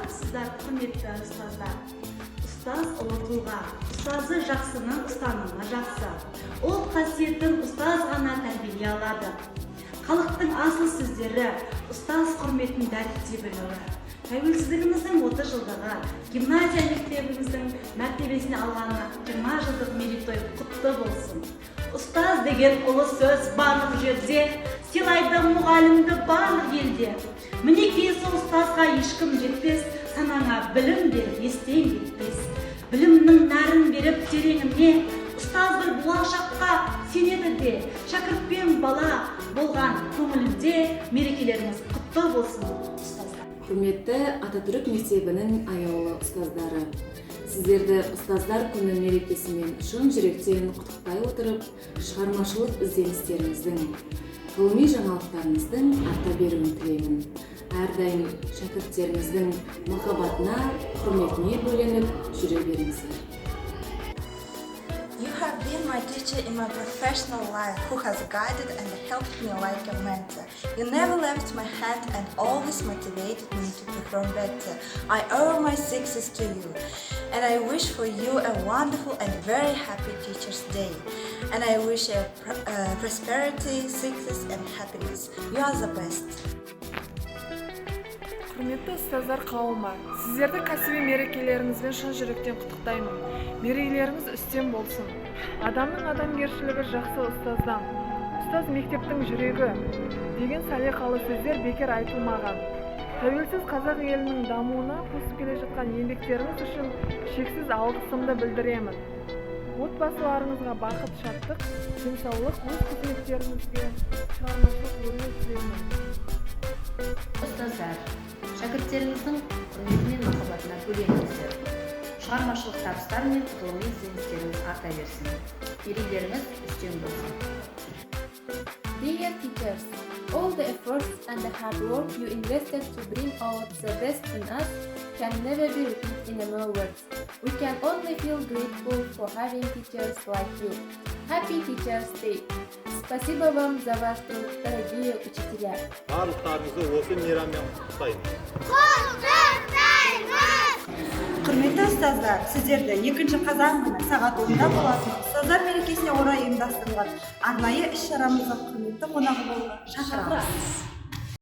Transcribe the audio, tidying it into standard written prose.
саламатсыздар, құрметті ұстаздар. Ұстаз ұлы тұлға, ұстазы жақсының ұстанымы жақсы. Ол қасиетін ұстаз ғана тәрбиелей алады. Халықтың асыл сөздері ұстаз құрметін дәріптей білуі. Тәуелсіздігіміздің 30 жылдығы, гимназия мектебіміздің мәртебесіне алғаны 20 жылдық мерейтой құтты болсын. Ұстаз деген ұлы сөз барлық жерде, сыйлайды мұғалімді барлық елде. Мінекей сол ұстазға ешкім жетпес, санаңа білім бер, естен кетпес. Білімнің нәрін беріп тереңіне, ұстаз бір болашаққа сенеді де, шәкіртпен бала болған көңілінде мерекелеріңіз құтты болсын, ұстаздар. Құрметті Ататүрік мектебінің аяулы ұстаздары, сіздерді ұстаздар күні мерекесімен шын жүректен құттықтай отырып, шығармашылық ізденістеріңіздің, ғылыми жаңалықтарыңыздың арта беруін тілеймін. Әрдайым шәкірттеріңіздің махаббатына, құрметіне бөленіп жүре беріңіздер. You have been my teacher in my professional life, who has guided and helped me like a mentor. You never left my hand and always motivated me to perform better. I owe my success to you, and I wish for you a wonderful and very happy Teachers' Day. And I wish you prosperity, success and happiness. You are the best. Құрметті ұстаздар қауымы, сіздерді кәсіби мерекелеріңізбен шын жүректен құттықтаймын. Мерейлеріңіз үстем болсын. Адамның адамгершілігі жақсы ұстаздан. Ұстаз мектептің жүрегі деген салиқалы сөздер бекер айтылмаған. Тәуелсіз қазақ елінің дамуына қосып келе жатқан еңбектеріңіз үшін шексіз алғысымды білдіремін. Отбасыларыңызға бақыт, шаттық, денсаулық, өз қызметтеріңізге шығармашылық өрнек тілеймін. Ұстаздар, шәкірттеріңіздің құрметі мен махаббатына бөленіңіздер. Шығармашылық табыстар мен ғылыми ізденістеріңіз арта берсін. Мерейлеріңіз үстем болсын. Dear teachers, all the efforts and the hard work you invested to bring out the best in us can never be repeated in more words. We can only feel grateful for having teachers like you. Happy Teachers' Day! Спасибо вам за ваш труд, дорогие учителя. Барлықтарыңызды осы мейраммен құттықтаймын. Құрметті ұстаздар, сіздерді 2 қазан күні сағат 10-да болатын ұстаздар мерекесіне орай ұйымдастырылған арнайы іс-шарамызға құрметті қонағы болуға шақырамыз.